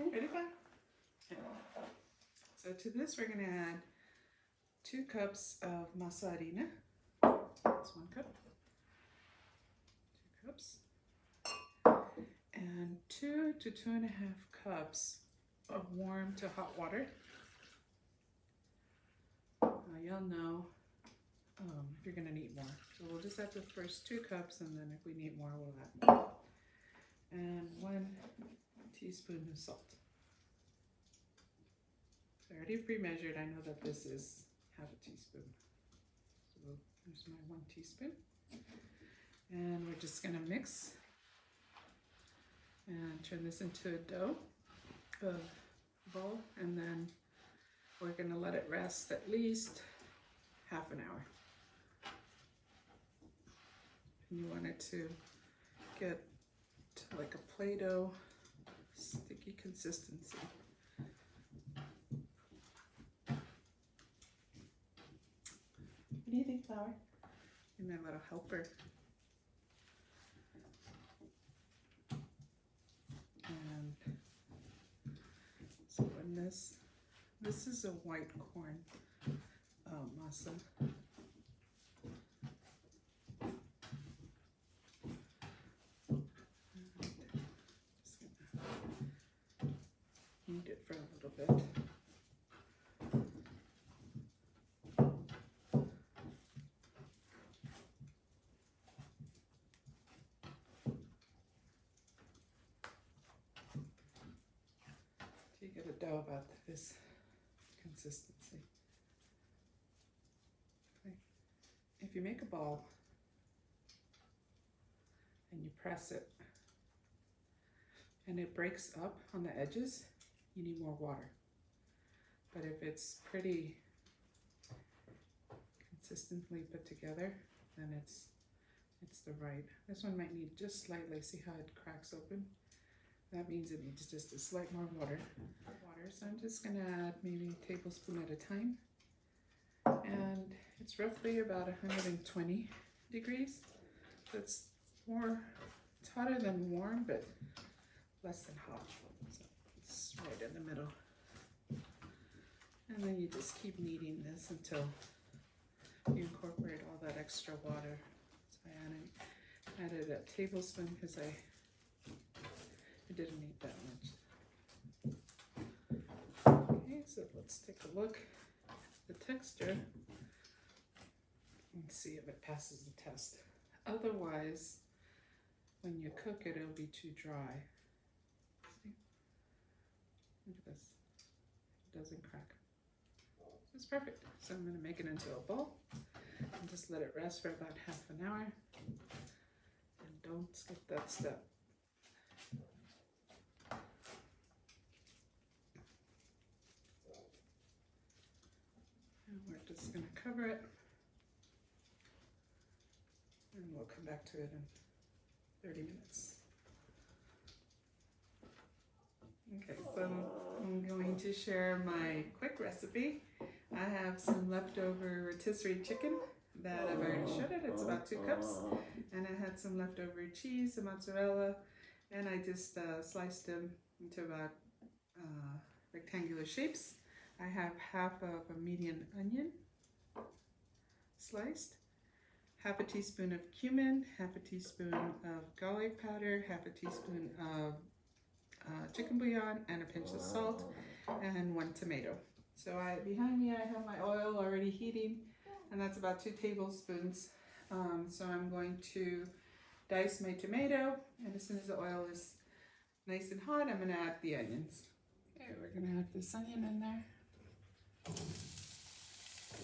Okay, ready, fun? Okay. So to this we're going to add 2 cups of Masa Harina. That's 1 cup. 2 cups. And 2 to 2.5 cups of warm to hot water. You'll know if you're going to need more. So we'll just add the first 2 cups, and then if we need more, we'll add more. And 1 teaspoon of salt. So I already pre-measured. I know that this is half a teaspoon. So there's my 1 teaspoon. And we're just going to mix and turn this into a dough, bowl, and then we're going to let it rest at least half an hour. And you want it to get to like a Play-Doh sticky consistency. What do you think, Flour? Be my little helper. And so when this is a white corn masa. Just gonna knead it for a little bit. You get a dough about this consistency. Okay. If you make a ball and you press it and it breaks up on the edges, you need more water. But if it's pretty consistently put together, then it's the right. This one might need just slightly. See how it cracks open? That means it needs just a slight more water. So I'm just gonna add maybe a tablespoon at a time. And it's roughly about 120 degrees. So it's hotter than warm, but less than hot. So it's right in the middle. And then you just keep kneading this until you incorporate all that extra water. So I added a tablespoon because I didn't need that much. Okay, so let's take a look at the texture and see if it passes the test. Otherwise, when you cook it, it'll be too dry. See? Look at this. It doesn't crack. So it's perfect. So I'm going to make it into a bowl and just let it rest for about half an hour. And don't skip that step. And we're just going to cover it, and we'll come back to it in 30 minutes. Okay, so I'm going to share my quick recipe. I have some leftover rotisserie chicken that I've already shredded. It's about 2 cups. And I had some leftover cheese, some mozzarella, and I just sliced them into about rectangular shapes. I have half of a medium onion sliced, half a teaspoon of cumin, half a teaspoon of garlic powder, half a teaspoon of chicken bouillon, and a pinch of salt, and 1 tomato. So behind me I have my oil already heating, and that's about 2 tablespoons. So I'm going to dice my tomato, and as soon as the oil is nice and hot, I'm going to add the onions. Okay, we're going to add this onion in there.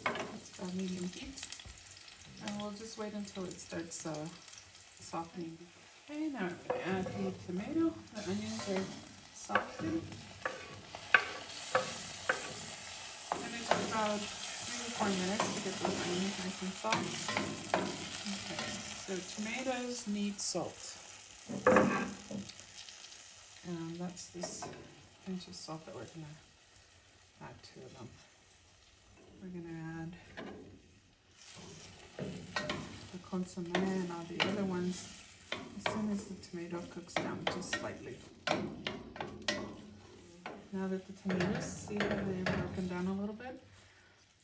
It's about medium heat, and we'll just wait until it starts softening. Okay, now we're going to add the tomato. The onions are softened. And it took about 3 to 4 minutes to get those onions nice and soft. Okay, so tomatoes need salt. And that's this pinch of salt that we're going to add to them. We're going to add the consomme and all the other ones as soon as the tomato cooks down just slightly. Now that the tomatoes, see how they're broken down a little bit?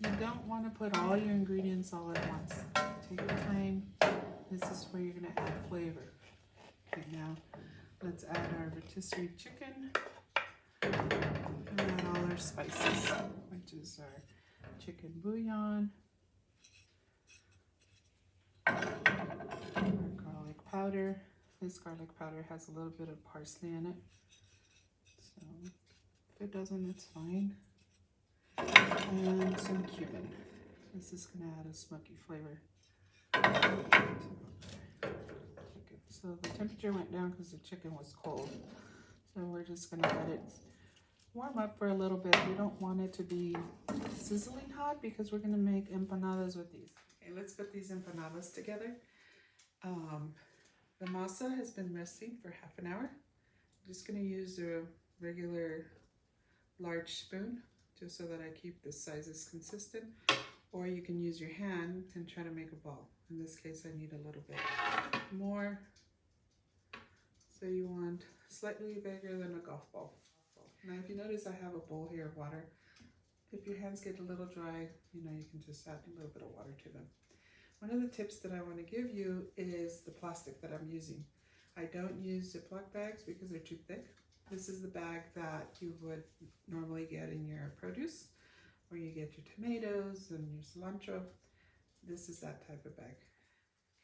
You don't want to put all your ingredients all at once. Take your time. This is where you're going to add flavor. Okay, now let's add our rotisserie chicken and add all our spices, which is our chicken bouillon, our garlic powder. This garlic powder has a little bit of parsley in it, so if it doesn't, it's fine. And some cumin. This is going to add a smoky flavor. So the temperature went down because the chicken was cold. So we're just going to let it warm up for a little bit. We don't want it to be sizzling hot because we're going to make empanadas with these. Okay, let's put these empanadas together. The masa has been resting for half an hour. I'm just going to use a regular large spoon just so that I keep the sizes consistent. Or you can use your hand and try to make a ball. In this case, I need a little bit more. So you want slightly bigger than a golf ball. Now, if you notice, I have a bowl here of water. If your hands get a little dry, you can just add a little bit of water to them. One of the tips that I want to give you is the plastic that I'm using. I don't use Ziploc bags because they're too thick. This is the bag that you would normally get in your produce, where you get your tomatoes and your cilantro. This is that type of bag.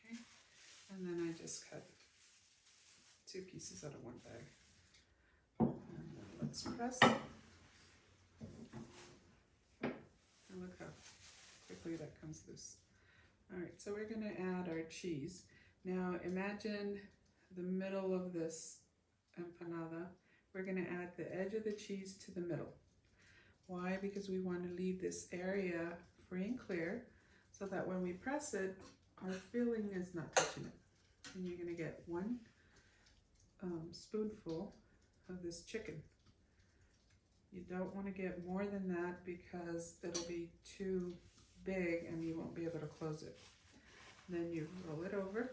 Okay, and then I just cut 2 pieces out of one bag. And then let's press. And look how quickly that comes loose. All right, so we're going to add our cheese. Now imagine the middle of this empanada. We're going to add the edge of the cheese to the middle. Why? Because we want to leave this area free and clear so that when we press it, our filling is not touching it. And you're going to get 1 spoonful of this chicken. You don't want to get more than that because it'll be too big and you won't be able to close it. Then you roll it over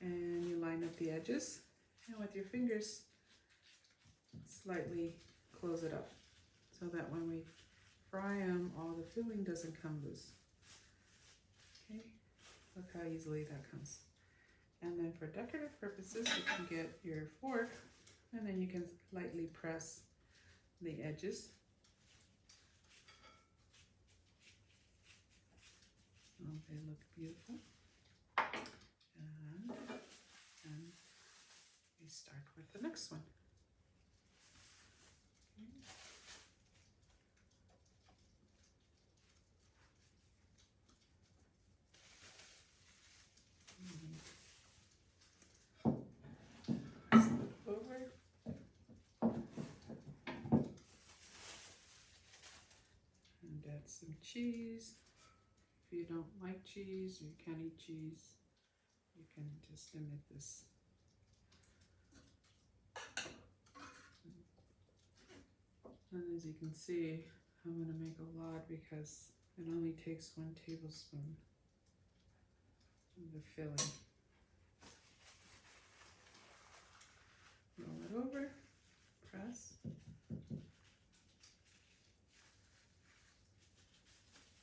and you line up the edges, and with your fingers slightly close it up so that when we fry them, all the filling doesn't come loose. Okay, look how easily that comes. And then for decorative purposes, you can get your fork and then you can lightly press the edges. So they look beautiful. And then we start with the next one. Some cheese. If you don't like cheese or you can't eat cheese, you can just omit this. And as you can see, I'm going to make a lot because it only takes 1 tablespoon of the filling. Roll it over, press.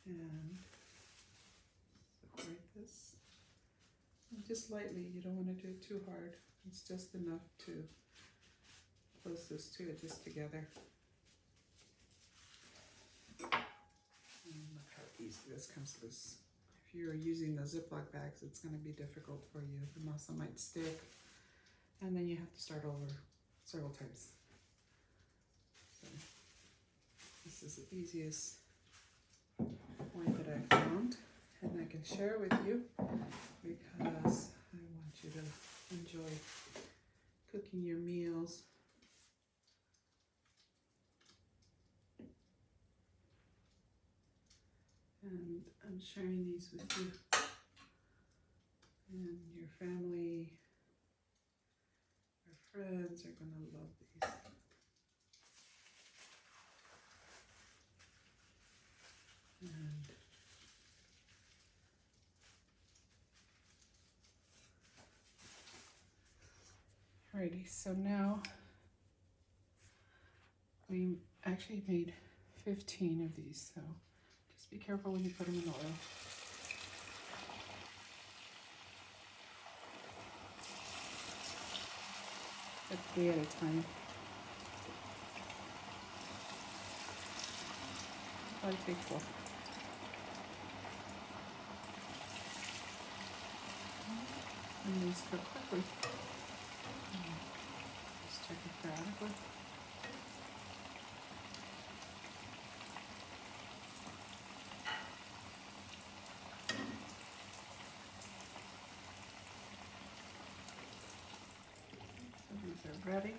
And separate this. And just lightly, you don't want to do it too hard. It's just enough to close those 2 edges together. And look how easy this comes loose. If you're using the Ziploc bags, it's going to be difficult for you. The masa might stick, and then you have to start over several times. So this is the easiest way that I found, and I can share with you because I want you to enjoy cooking your meals. And I'm sharing these with you and your family. Our friends are going to love these. And alrighty, so now We actually made 15 of these, so just be careful when you put them in the oil. Like 3 at a time. Probably take 4. And these cook quickly. Just check it periodically. So these are ready.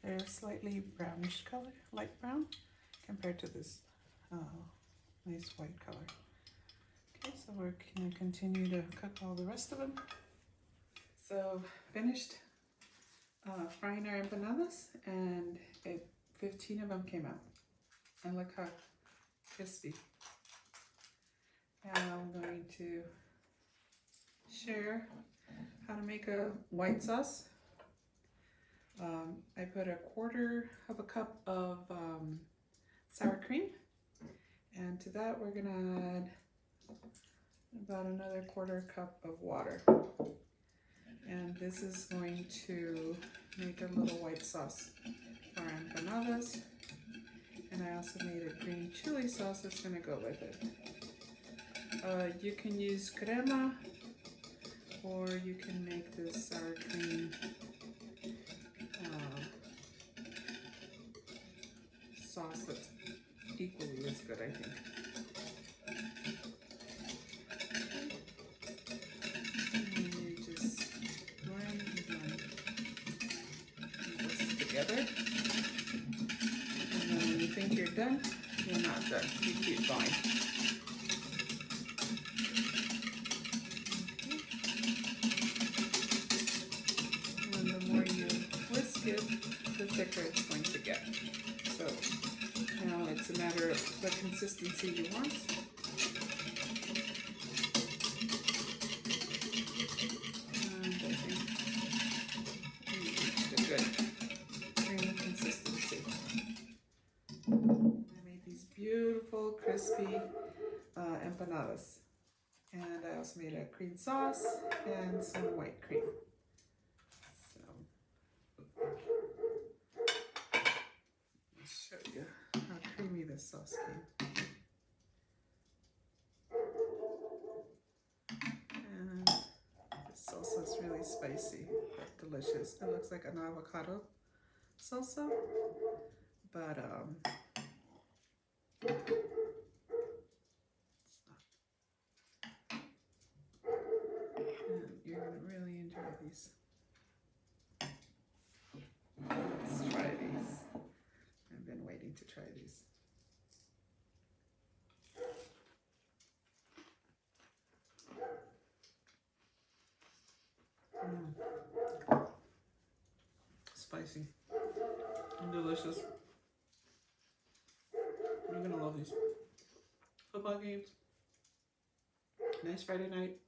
They're slightly brownish color, light brown, compared to this nice white color. Okay, so we're going to continue to cook all the rest of them. So finished frying our empanadas, and 15 of them came out. And look how crispy. Now I'm going to share how to make a white sauce. I put 1/4 cup of sour cream, and to that we're gonna add about another 1/4 cup of water. And this is going to make a little white sauce for our empanadas. And I also made a green chili sauce that's gonna go with it. You can use crema, or you can make this sour cream sauce that's equally as good, I think. And you just blend this together. And then when you think you're done, you're not done. You keep going. And the more you whisk it, the thicker it's going to get. So now it's a matter of the consistency you want. And I think we reached a good creamy consistency. I made these beautiful, crispy empanadas. And I also made a cream sauce and some white cream. Show you how creamy this sauce came. And this salsa is really spicy but delicious. It looks like an avocado salsa, but it's not. And you're gonna really enjoy these. Let's try these. I've been waiting to try these. Spicy and delicious. You're gonna love these. Football games, nice Friday night.